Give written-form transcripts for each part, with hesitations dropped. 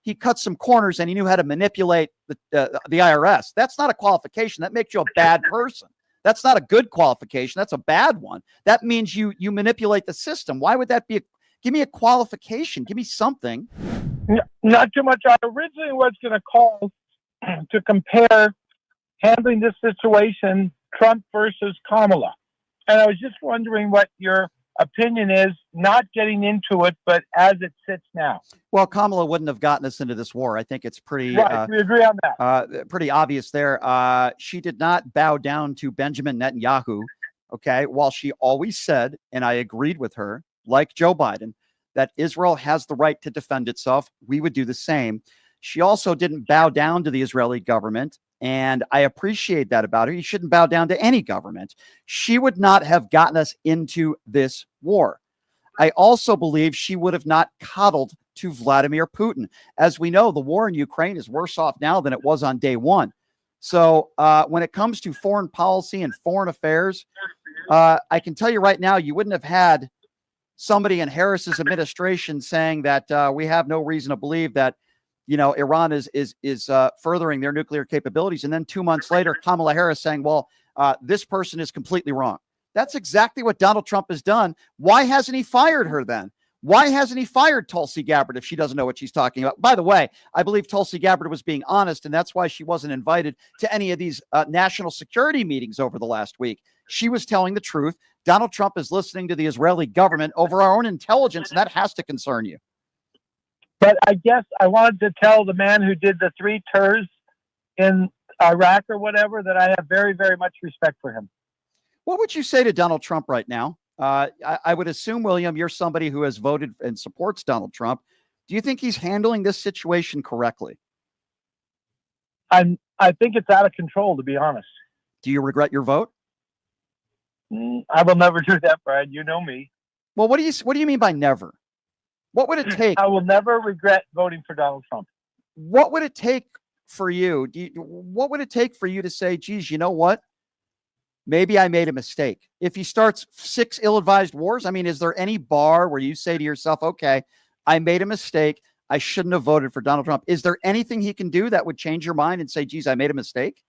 he cut some corners and he knew how to manipulate the IRS. That's not a qualification. That makes you a bad person. That's not a good qualification. That's a bad one. That means you manipulate the system. Why would that be? Give me a qualification. Give me something. Not too much. I originally was going to call to compare handling this situation, Trump versus Kamala. And I was just wondering what your opinion is, not getting into it, but as it sits now. Well, Kamala wouldn't have gotten us into this war. I think it's pretty right. We agree on that. Pretty obvious there. She did not bow down to Benjamin Netanyahu. Okay, while she always said, and I agreed with her, like Joe Biden, that Israel has the right to defend itself. We would do the same. She also didn't bow down to the Israeli government. And I appreciate that about her. You shouldn't bow down to any government. She would not have gotten us into this war. I also believe she would have not coddled to Vladimir Putin. As we know, the war in Ukraine is worse off now than it was on day one. So when it comes to foreign policy and foreign affairs, I can tell you right now, you wouldn't have had somebody in Harris's administration saying that we have no reason to believe that Iran is furthering their nuclear capabilities. And then 2 months later, Kamala Harris saying, well, this person is completely wrong. That's exactly what Donald Trump has done. Why hasn't he fired her then? Why hasn't he fired Tulsi Gabbard if she doesn't know what she's talking about? By the way, I believe Tulsi Gabbard was being honest, and that's why she wasn't invited to any of these national security meetings over the last week. She was telling the truth. Donald Trump is listening to the Israeli government over our own intelligence, and that has to concern you. But I guess I wanted to tell the man who did the 3 tours in Iraq or whatever that I have very, very much respect for him. What would you say to Donald Trump right now? I would assume, William, you're somebody who has voted and supports Donald Trump. Do you think he's handling this situation correctly? I think it's out of control, to be honest. Do you regret your vote? I will never do that, Brad. You know me. Well, what do you mean by never? What would it take? I will never regret voting for Donald Trump. What would it take for you? What would it take for you to say, geez, you know what? Maybe I made a mistake. If he starts 6 ill-advised wars, I mean, is there any bar where you say to yourself, okay, I made a mistake. I shouldn't have voted for Donald Trump. Is there anything he can do that would change your mind and say, geez, I made a mistake?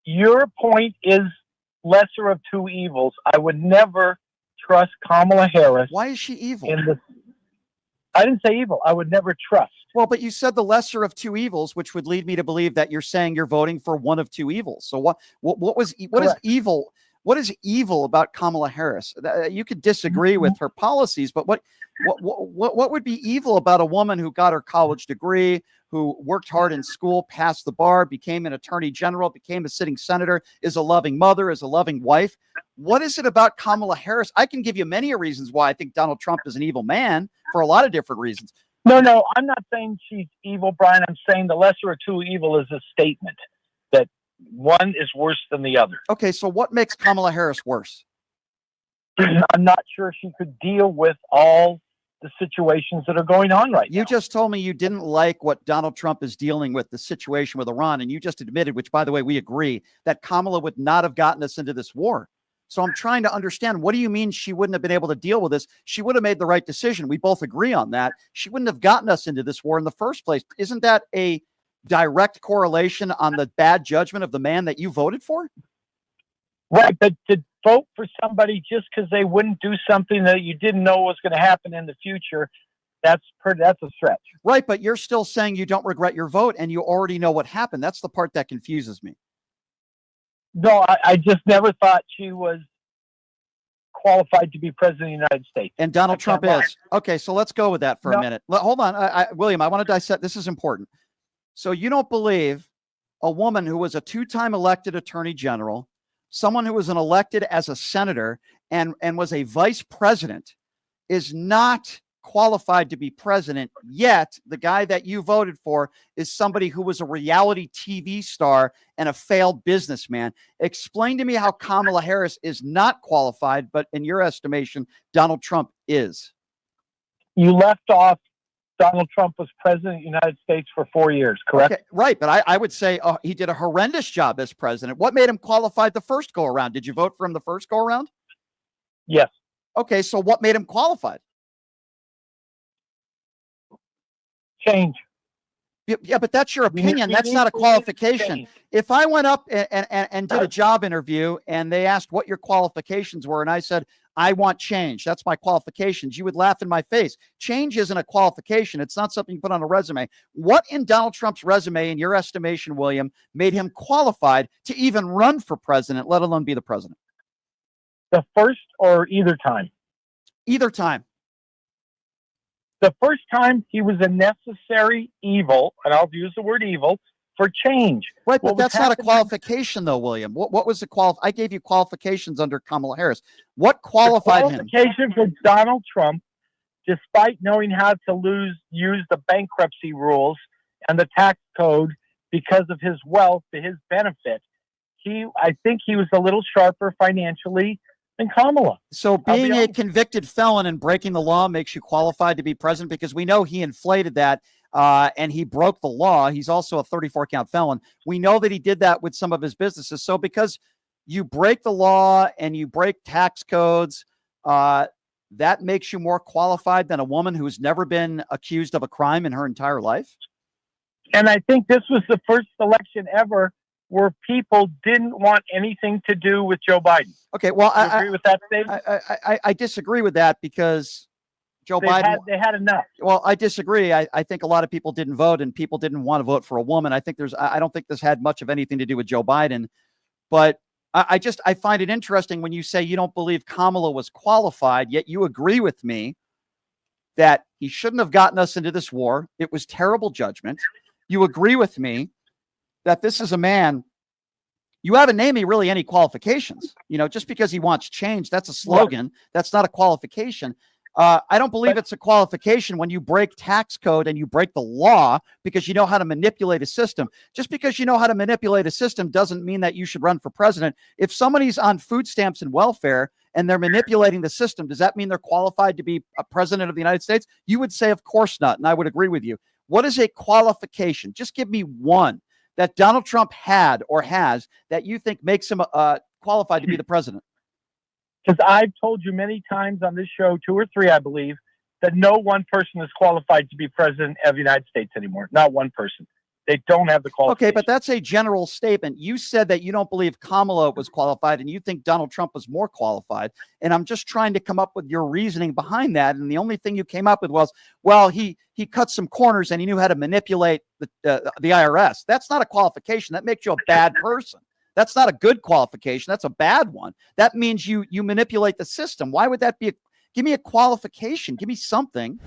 Your point is lesser of two evils. I would never trust Kamala Harris. Why is she evil? I didn't say evil. I would never trust. Well, but you said the lesser of two evils, which would lead me to believe that you're saying you're voting for one of two evils. So what is evil? What is evil about Kamala Harris? You could disagree with her policies, but what would be evil about a woman who got her college degree, who worked hard in school, passed the bar, became an attorney general, became a sitting senator, is a loving mother, is a loving wife? What is it about Kamala Harris? I can give you many reasons why I think Donald Trump is an evil man for a lot of different reasons. No, I'm not saying she's evil, Brian. I'm saying the lesser of two evil is a statement that one is worse than the other. Okay, so what makes Kamala Harris worse? I'm not sure she could deal with all the situations that are going on right now. You just told me you didn't like what Donald Trump is dealing with, the situation with Iran, and you just admitted, which, by the way, we agree, that Kamala would not have gotten us into this war. So I'm trying to understand, what do you mean she wouldn't have been able to deal with this? She would have made the right decision. We both agree on that. She wouldn't have gotten us into this war in the first place. Isn't that a direct correlation on the bad judgment of the man that you voted for? Right, but to vote for somebody just because they wouldn't do something that you didn't know was going to happen in the future, that's a stretch. Right, but you're still saying you don't regret your vote and you already know what happened. That's the part that confuses me. No, I just never thought she was qualified to be president of the United States. And Donald Trump is. Okay, so let's go with that for a minute. Hold on, William, I want to dissect. This is important. So you don't believe a woman who was a 2-time elected attorney general, someone who was elected as a senator and was a vice president, is not qualified to be president, yet the guy that you voted for is somebody who was a reality TV star and a failed businessman. Explain to me how Kamala Harris is not qualified, but in your estimation, Donald Trump is. You left off Donald Trump was president of the United States for 4 years, correct? Okay, right, but I would say he did a horrendous job as president. What made him qualified the first go around? Did you vote for him the first go around? Yes. Okay, so what made him qualified? Change. Yeah, but that's your opinion. We That's need- not a we need qualification. change. If I went up and did a job interview and they asked what your qualifications were, and I said, I want change, that's my qualifications, you would laugh in my face. Change isn't a qualification. It's not something you put on a resume. What in Donald Trump's resume, in your estimation, William, made him qualified to even run for president, let alone be the president? The first or either time. Either time. The first time he was a necessary evil, and I'll use the word evil, for change. Right, but What was that's not a happening- qualification, though, William. What was the I gave you qualifications under Kamala Harris. What qualified the him? qualification for Donald Trump, despite knowing how to use the bankruptcy rules and the tax code because of his wealth to his benefit, I think he was a little sharper financially than Kamala. So being a honest. convicted felon and breaking the law makes you qualified to be president, because we know he inflated that and he broke the law. He's also a 34-count felon. We know that he did that with some of his businesses. So because you break the law and you break tax codes, that makes you more qualified than a woman who's never been accused of a crime in her entire life? And I think this was the first election ever where people didn't want anything to do with Joe Biden. Okay, well, Do you agree with that statement? I disagree with that, because Joe Biden... They had enough. Well, I disagree. I think a lot of people didn't vote, and people didn't want to vote for a woman. I don't think this had much of anything to do with Joe Biden. But I find it interesting when you say you don't believe Kamala was qualified, yet you agree with me that he shouldn't have gotten us into this war. It was terrible judgment. You agree with me that this is a man... You haven't named me really any qualifications. Just because he wants change, that's a slogan. Right. That's not a qualification. I don't believe it's a qualification when you break tax code and you break the law because you know how to manipulate a system. Just because you know how to manipulate a system doesn't mean that you should run for president. If somebody's on food stamps and welfare and they're manipulating the system, does that mean they're qualified to be a president of the United States? You would say, of course not. And I would agree with you. What is a qualification? Just give me one that Donald Trump had or has that you think makes him qualified to be the president. Because I've told you many times on this show, 2 or 3, I believe, that no one person is qualified to be president of the United States anymore. Not one person. They don't have the qualification. Okay, but that's a general statement. You said that you don't believe Kamala was qualified and you think Donald Trump was more qualified. And I'm just trying to come up with your reasoning behind that. And the only thing you came up with was, well, he cut some corners and he knew how to manipulate the IRS. That's not a qualification. That makes you a bad person. That's not a good qualification. That's a bad one. That means you manipulate the system. Why would that be? Give me a qualification. Give me something.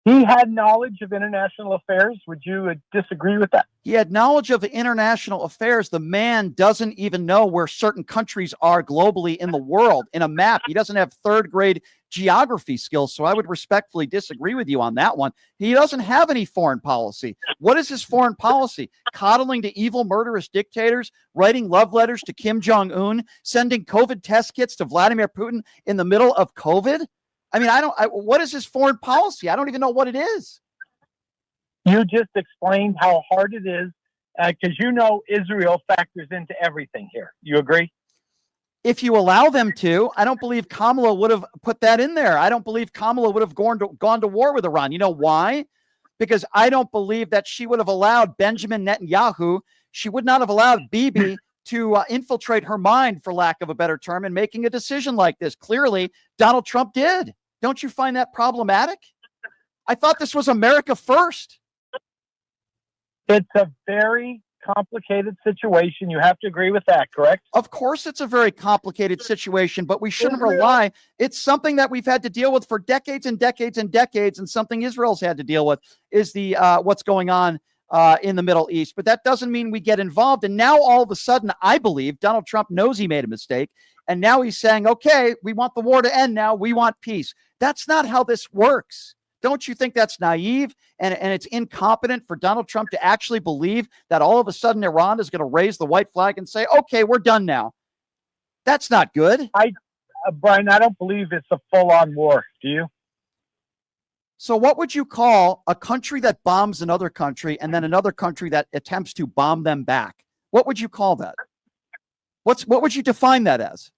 He had knowledge of international affairs. Would you disagree with that? He had knowledge of international affairs. The man doesn't even know where certain countries are globally in the world in a map. He doesn't have third-grade geography skills, so I would respectfully disagree with you on that one. He doesn't have any foreign policy. What is his foreign policy? Coddling to evil, murderous dictators, writing love letters to Kim Jong-un, sending COVID test kits to Vladimir Putin in the middle of COVID? I mean, what is his foreign policy? I don't even know what it is. You just explained how hard it is because Israel factors into everything here. You agree? If you allow them to, I don't believe Kamala would have put that in there. I don't believe Kamala would have gone to war with Iran. You know why? Because I don't believe that she would have allowed Benjamin Netanyahu. She would not have allowed Bibi to infiltrate her mind, for lack of a better term, in making a decision like this. Clearly, Donald Trump did. Don't you find that problematic? I thought this was America first. It's a very complicated situation. You have to agree with that, correct? Of course, it's a very complicated situation, but we shouldn't rely. It's something that we've had to deal with for decades and decades and decades, and something Israel's had to deal with is the what's going on in the Middle East. But that doesn't mean we get involved. And now all of a sudden, I believe Donald Trump knows he made a mistake. And now he's saying, okay, we want the war to end now. We want peace. That's not how this works. Don't you think that's naive and it's incompetent for Donald Trump to actually believe that all of a sudden Iran is going to raise the white flag and say, okay, we're done now? That's not good. Brian, I don't believe it's a full-on war. Do you? So what would you call a country that bombs another country and then another country that attempts to bomb them back? What would you call that? What would you define that as?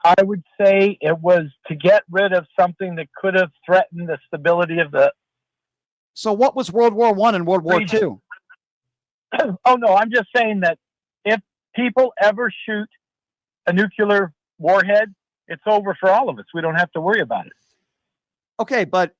I would say it was to get rid of something that could have threatened the stability of the. So what was World War I and World War Region. II? Oh, no, I'm just saying that if people ever shoot a nuclear warhead, it's over for all of us. We don't have to worry about it. Okay, but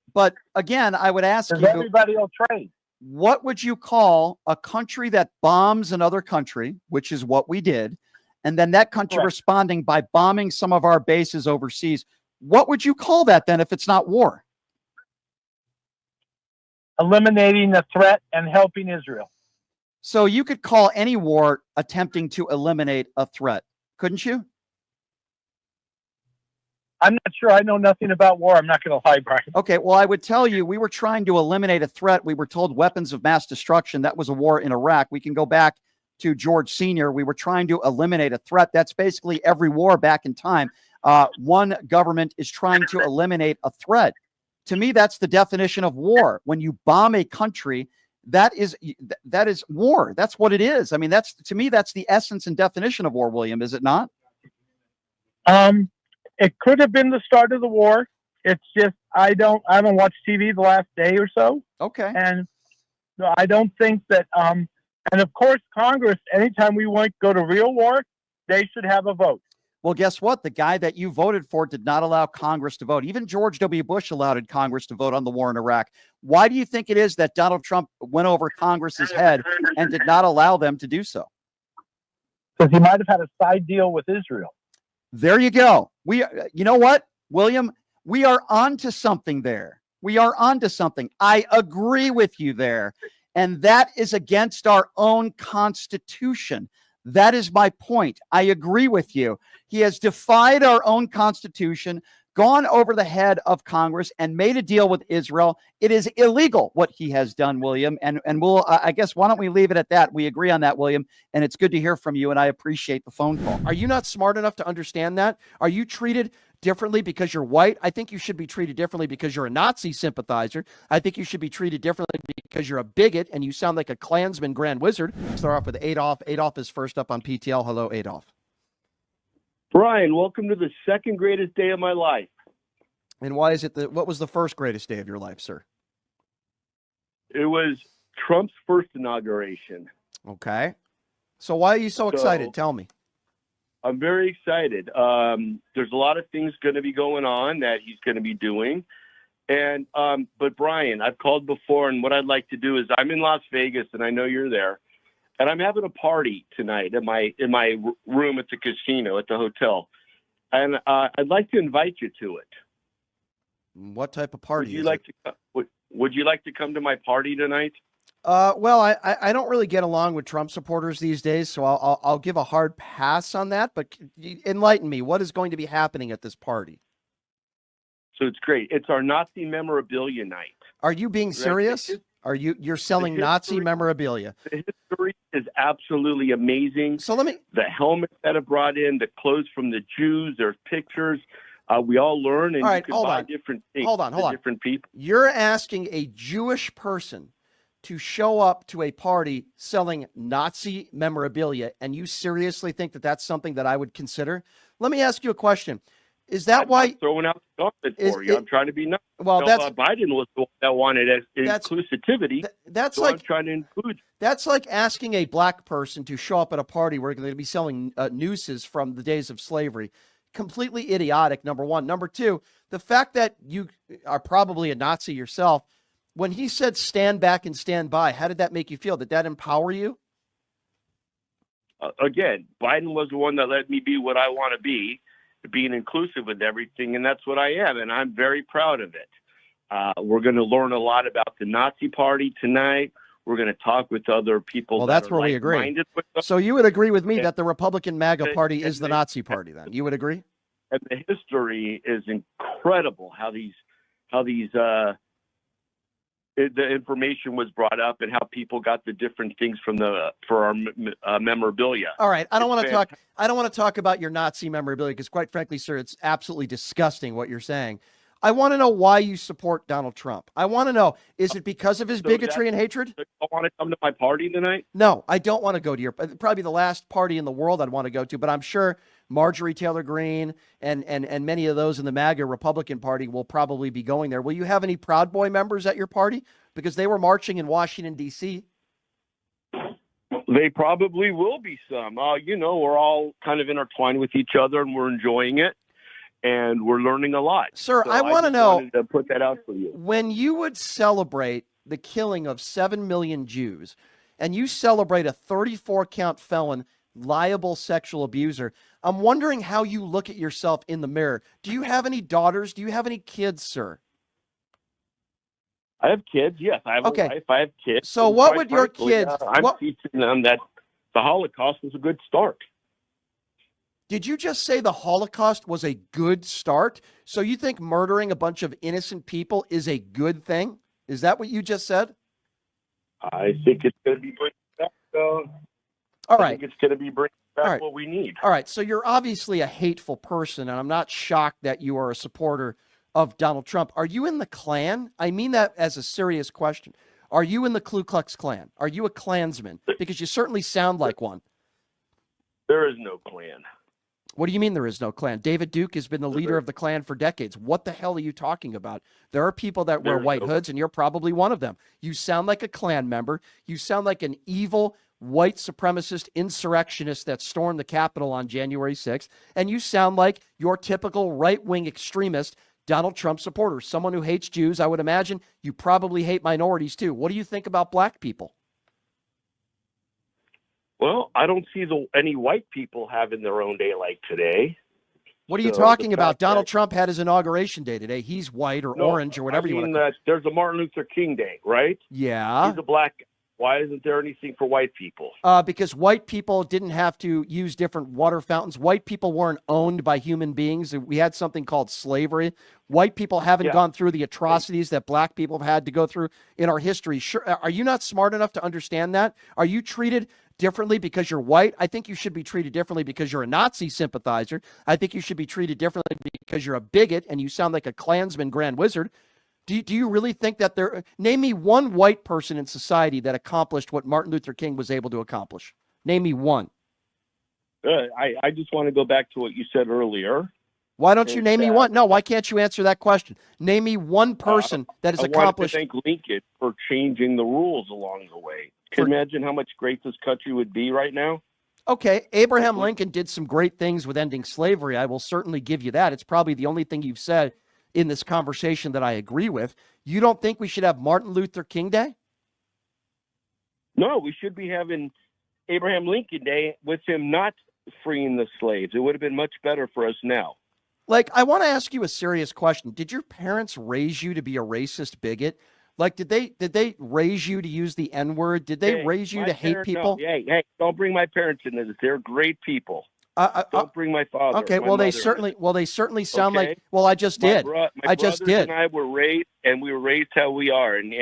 again, I would ask Because you, everybody will trade. what would you call a country that bombs another country, which is what we did, and then that country Correct. responding by bombing some of our bases overseas? What would you call that then if it's not war? Eliminating the threat and helping Israel. So you could call any war attempting to eliminate a threat, couldn't you? I'm not sure. I know nothing about war. I'm not going to lie, Brian. Okay, well, I would tell you we were trying to eliminate a threat. We were told weapons of mass destruction. That was a war in Iraq. We can go back to George Sr. We were trying to eliminate a threat. That's basically every war back in time. One government is trying to eliminate a threat. To me, that's the definition of war. When you bomb a country, that is war. That's what it is. I mean, to me, that's the essence and definition of war, William, is it not? It could have been the start of the war. It's just I haven't watched TV the last day or so. Okay. And I don't think that and of course Congress, anytime we want to go to real war, they should have a vote. Well, guess what? The guy that you voted for did not allow Congress to vote. Even George W. Bush allowed Congress to vote on the war in Iraq. Why do you think it is that Donald Trump went over Congress's head and did not allow them to do so? Because he might have had a side deal with Israel. There you go. You know what, William? We are onto something there. We are onto something. I agree with you there. And that is against our own Constitution. That is my point. I agree with you. He has defied our own Constitution, gone over the head of Congress, and made a deal with Israel. It is illegal what he has done, William. And we'll, I guess, why don't we leave it at that? We agree on that, William. And it's good to hear from you. And I appreciate the phone call. Are you not smart enough to understand that? Are you treated differently because you're white? I think you should be treated differently because you're a Nazi sympathizer. I think you should be treated differently because you're a bigot and you sound like a Klansman grand wizard. Start off with Adolf. Adolf is first up on PTL. Hello, Adolf. Brian, welcome to the second greatest day of my life. And why is it what was the first greatest day of your life, sir? It was Trump's first inauguration. Okay. So why are you so excited? Tell me. I'm very excited. There's a lot of things going to be going on that he's going to be doing. And but Brian, I've called before, and what I'd like to do is I'm in Las Vegas, and I know you're there, and I'm having a party tonight in my room at the casino at the hotel, and I'd like to invite you to it. What type of party? Would you like to come to my party tonight? Well, I don't really get along with Trump supporters these days, so I'll give a hard pass on that. But enlighten me. What is going to be happening at this party? So it's great. It's our Nazi memorabilia night. Are you being serious? You're selling Nazi memorabilia? The history is absolutely amazing. So the helmets that are brought in, the clothes from the Jews, there's pictures. We all learn, and you can buy different things. Hold on. Different people. You're asking a Jewish person to show up to a party selling Nazi memorabilia, and you seriously think that that's something that I would consider? Let me ask you a question. Is that why throwing out the gauntlet for you? I'm trying to be nice. Well, Biden was the one that wanted inclusivity. That's so like I'm trying to include. That's like asking a black person to show up at a party where they're going to be selling nooses from the days of slavery. Completely idiotic, number one. Number two, the fact that you are probably a Nazi yourself, when he said stand back and stand by, how did that make you feel? Did that empower you? Again, Biden was the one that let me be what I want to be, being inclusive with everything, and that's what I am, and I'm very proud of it. We're going to learn a lot about the Nazi Party tonight. We're going to talk with other people. Well, that's where we agree. So you would agree with me that the Republican MAGA Party is the Nazi Party, then? You would agree? And the history is incredible. How the information was brought up and how people got the different things for our memorabilia. All right, I don't want to talk about your Nazi memorabilia because, quite frankly, sir, it's absolutely disgusting what you're saying. I want to know why you support Donald Trump. I want to know, is it because of his bigotry and hatred? You don't want to come to my party tonight? No, I don't want to go to your, probably the last party in the world I'd want to go to, but I'm sure Marjorie Taylor Greene and many of those in the MAGA Republican Party will probably be going there. Will you have any Proud Boy members at your party? Because they were marching in Washington, D.C. They probably will be some. We're all kind of intertwined with each other, and we're enjoying it, and we're learning a lot. Sir, So I want to know, wanted to put that out for you. when you would celebrate the killing of 7 million Jews, and you celebrate a 34-count felon, liable sexual abuser, I'm wondering how you look at yourself in the mirror. Do you have any daughters? Do you have any kids, sir? I have kids. Yes, I have Okay. a wife. I have kids. So And what quite would your frankly, kids- I'm what- teaching them that the Holocaust was a good start. Did you just say the Holocaust was a good start? So you think murdering a bunch of innocent people is a good thing? Is that what you just said? I think it's going to be bringing back. All I right. think it's going to be bringing back All right. what we need. All right. So you're obviously a hateful person, and I'm not shocked that you are a supporter of Donald Trump. Are you in the Klan? I mean that as a serious question. Are you in the Ku Klux Klan? Are you a Klansman? Because you certainly sound like one. There is no Klan. What do you mean there is no Klan? David Duke has been the leader of the Klan for decades. What the hell are you talking about? There are people that wear There's white no- hoods, and you're probably one of them. You sound like a Klan member. You sound like an evil white supremacist insurrectionist that stormed the Capitol on January 6th. And you sound like your typical right-wing extremist Donald Trump supporter, someone who hates Jews. I would imagine you probably hate minorities too. What do you think about black people? Well, I don't see any white people having their own day like today. What are you So talking the about? fact Donald that- Trump had his inauguration day today. He's white or No, orange or whatever I you want mean to call it. that there's a Martin Luther King Day, right? Yeah. He's a black. Why isn't there anything for white people? Because white people didn't have to use different water fountains. White people weren't owned by human beings. We had something called slavery. White people haven't Yeah. gone through the atrocities that black people have had to go through in our history. Sure, are you not smart enough to understand that? Are you treated differently because you're white? I think you should be treated differently because you're a Nazi sympathizer. I think you should be treated differently because you're a bigot and you sound like a Klansman grand wizard. Do you really think that name me one white person in society that accomplished what Martin Luther King was able to accomplish? Name me one. I just want to go back to what you said earlier. Why don't you Is name me that- one? No, why can't you answer that question? Name me one person that has I accomplished. wanted to thank Lincoln for changing the rules along the way. Can you imagine how much great this country would be right now? Okay, Abraham Lincoln did some great things with ending slavery. I will certainly give you that. It's probably the only thing you've said in this conversation that I agree with. You don't think we should have Martin Luther King Day? No, we should be having Abraham Lincoln Day with him not freeing the slaves. It would have been much better for us now. Like, I want to ask you a serious question. Did your parents raise you to be a racist bigot? Like, did they raise you to use the N-word? Did they Hey, raise you my to hate parents- people? No, hey, don't bring my parents into this. They're great people. I, Don't bring my father. okay, my well they mother certainly sound Okay. like. Well, I just did. My I just brothers did. and I were raised, and we were raised how we are, and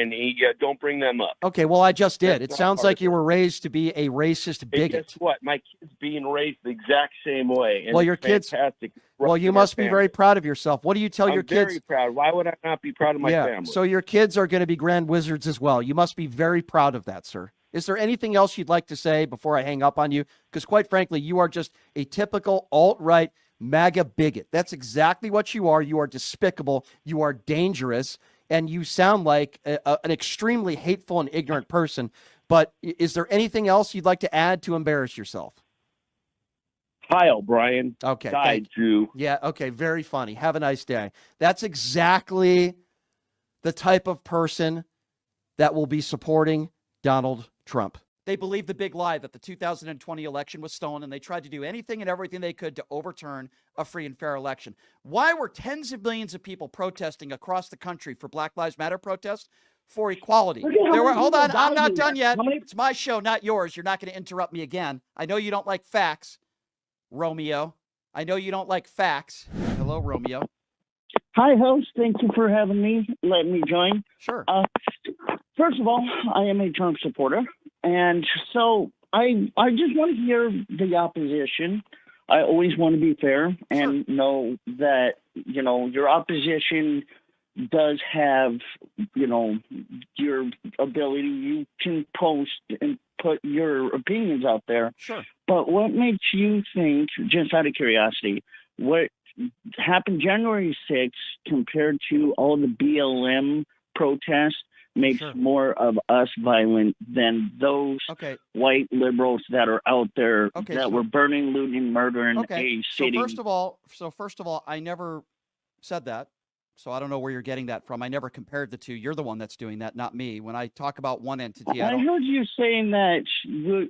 don't bring them up. Okay, well I just did. That's It not sounds part like of you it. were raised to be a racist And bigot. guess what? My kids being raised the exact same way. And Well, it's your kids- fantastic. Well, you must be very proud of yourself. What do you tell I'm your kids? very proud. Why would I not be proud of my family? So your kids are going to be grand wizards as well. You must be very proud of that, sir. Is there anything else you'd like to say before I hang up on you? Because quite frankly, you are just a typical alt-right MAGA bigot. That's exactly what you are. You are despicable. You are dangerous. And you sound like an extremely hateful and ignorant person. But is there anything else you'd like to add to embarrass yourself? Kyle, Brian. Okay. Died, Jew. Yeah, okay, very funny. Have a nice day. That's exactly the type of person that will be supporting Donald Trump. They believe the big lie that the 2020 election was stolen, and they tried to do anything and everything they could to overturn a free and fair election. Why were tens of millions of people protesting across the country for Black Lives Matter protests? For equality. Hold on, I'm not done yet. It's my show, not yours. You're not going to interrupt me again. I know you don't like facts, Romeo. I know you don't like facts. Hello, Romeo. Hi, host. Thank you for having me. Let me join. Sure. First of all, I am a Trump supporter, and so I just want to hear the opposition. I always want to be fair and know that your opposition does have, your ability. You can post and put your opinions out there. Sure. But what makes you think, just out of curiosity, what happened January 6th compared to all the BLM protests makes Sure. more of us violent than those Okay. white liberals that are out there Okay, that so- were burning, looting, murdering Okay. a So city? first of all, I never said that. So I don't know where you're getting that from. I never compared the two. You're the one that's doing that, not me. When I talk about one entity, I I don't. heard you saying that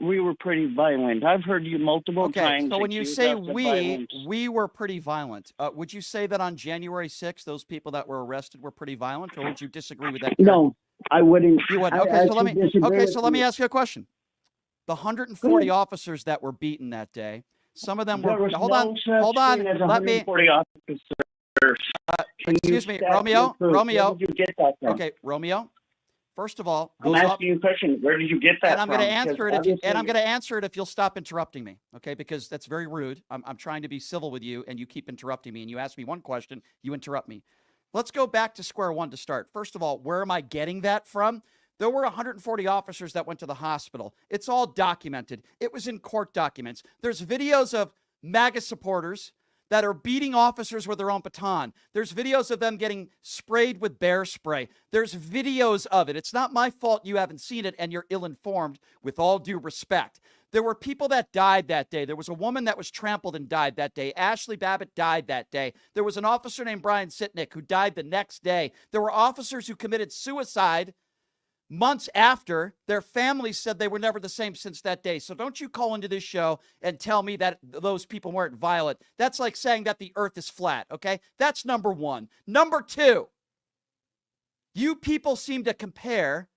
we were pretty violent. I've heard you multiple Okay, times. so when you accuse say us of violence. we were pretty violent. Would you say that on January 6th, those people that were arrested were pretty violent, or would you disagree with that? No, I wouldn't. You wouldn't. I Okay, so let me. actually disagree Okay, with so let me you. ask you a question. The 140 officers that were beaten that day, some of them There were. was Hold no on, such hold on. thing as Let me. 140 officers. Can you Excuse me, state Romeo. your proof? Romeo. Where did you get that from? Okay, Romeo. First of all, I'm those asking you a question. Where did you get that and I'm from? going to answer it if you, Because and I'm going to answer it if you'll stop interrupting me, okay? Because that's very rude. I'm trying to be civil with you, and you keep interrupting me. And you ask me one question, you interrupt me. Let's go back to square one to start. First of all, where am I getting that from? There were 140 officers that went to the hospital. It's all documented. It was in court documents. There's videos of MAGA supporters that are beating officers with their own baton. There's videos of them getting sprayed with bear spray. There's videos of it. It's not my fault you haven't seen it and you're ill-informed, with all due respect. There were people that died that day. There was a woman that was trampled and died that day. Ashley Babbitt died that day. There was an officer named Brian Sitnick who died the next day. There were officers who committed suicide months after. Their families said they were never the same since that day. So don't you call into this show and tell me that those people weren't violent. That's like saying that the earth is flat, okay? That's number one. Number two, you people seem to compare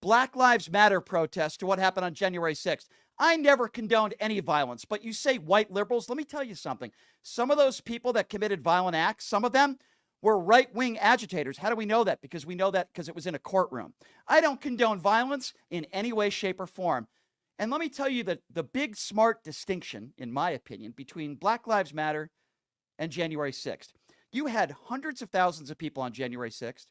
Black Lives Matter protests to what happened on January 6th. I never condoned any violence, but you say white liberals. Let me tell you something. Some of those people that committed violent acts, some of them were right-wing agitators. How do we know that? Because we know that because it was in a courtroom. I don't condone violence in any way, shape, or form. And let me tell you that the big smart distinction, in my opinion, between Black Lives Matter and January 6th. You had hundreds of thousands of people on January 6th,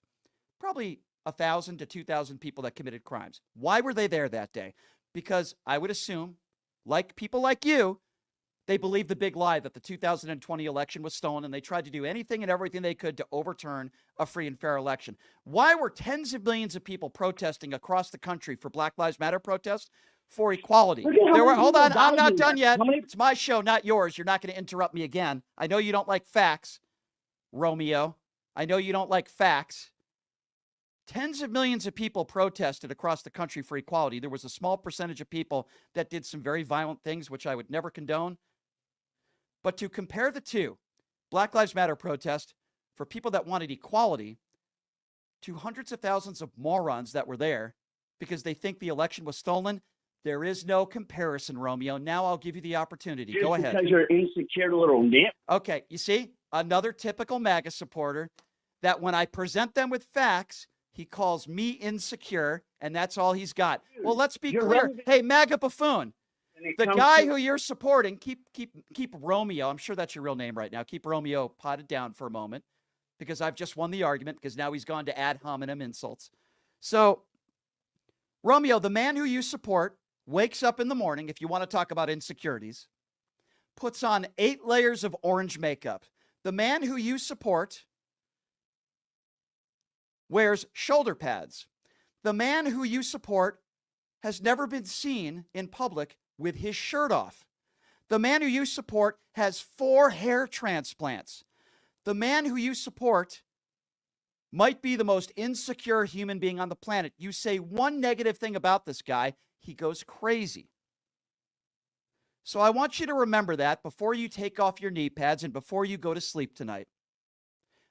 probably 1,000 to 2,000 people that committed crimes. Why were they there that day? Because I would assume, like people like you, they believed the big lie that the 2020 election was stolen, and they tried to do anything and everything they could to overturn a free and fair election. Why were tens of millions of people protesting across the country for Black Lives Matter protests? For equality. Hold on, I'm not done yet. It's my show, not yours. You're not going to interrupt me again. I know you don't like facts, Romeo. I know you don't like facts. Tens of millions of people protested across the country for equality. There was a small percentage of people that did some very violent things, which I would never condone. But to compare the two, Black Lives Matter protest for people that wanted equality to hundreds of thousands of morons that were there because they think the election was stolen, there is no comparison, Romeo. Now I'll give you the opportunity. just Go ahead. because you're insecure little nip. Okay, you see, another typical MAGA supporter that when I present them with facts, he calls me insecure, and that's all he's got. Well, let's be You're clear. right. Hey, MAGA buffoon, When it the comes guy to- who you're supporting, keep Romeo. I'm sure that's your real name right now. Keep Romeo potted down for a moment, because I've just won the argument, because now he's gone to ad hominem insults. So, Romeo, the man who you support, wakes up in the morning, if you want to talk about insecurities, puts on 8 layers of orange makeup. The man who you support wears shoulder pads. The man who you support has never been seen in public with his shirt off. The man who you support has 4 hair transplants. The man who you support might be the most insecure human being on the planet. You say one negative thing about this guy, he goes crazy. So I want you to remember that before you take off your knee pads and before you go to sleep tonight.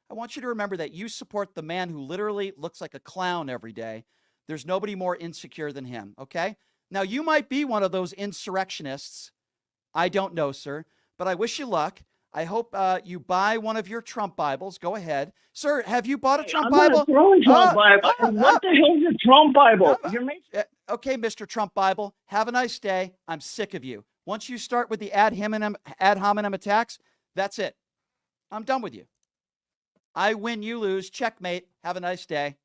I want you to remember that you support the man who literally looks like a clown every day. There's nobody more insecure than him, okay? Now, you might be one of those insurrectionists. I don't know, sir, but I wish you luck. I hope you buy one of your Trump Bibles. Go ahead. Sir, have you bought a Trump I'm Bible? not throwing Trump Bible. What the hell is a Trump Bible? You're making Okay, Mr. Trump Bible, have a nice day. I'm sick of you. Once you start with the ad hominem attacks, that's it. I'm done with you. I win, you lose. Checkmate. Have a nice day.